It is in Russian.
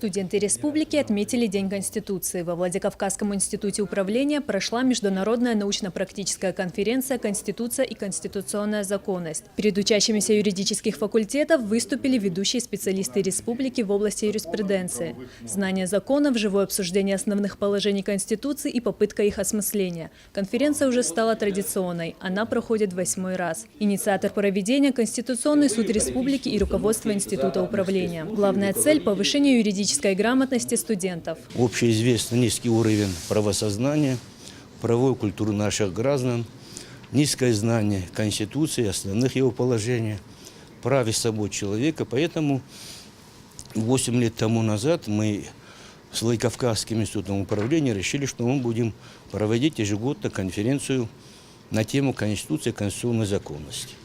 Студенты республики отметили День Конституции. Во Владикавказском институте управления прошла международная научно-практическая конференция «Конституция и конституционная законность». Перед учащимися юридических факультетов выступили ведущие специалисты республики в области юриспруденции. Знание законов, живое обсуждение основных положений Конституции и попытка их осмысления. Конференция уже стала традиционной. Она проходит 8-й раз. Инициатор проведения – Конституционный суд республики и руководство института управления. Главная цель – повышение юридической грамотности студентов. Общеизвестно низкий уровень правосознания, правовой культуры наших граждан, низкое знание Конституции, основных его положений, прав и свобод человека. Поэтому 8 лет тому назад мы с Владикавказским институтом управления решили, что мы будем проводить ежегодно конференцию на тему Конституции и конституционной законности.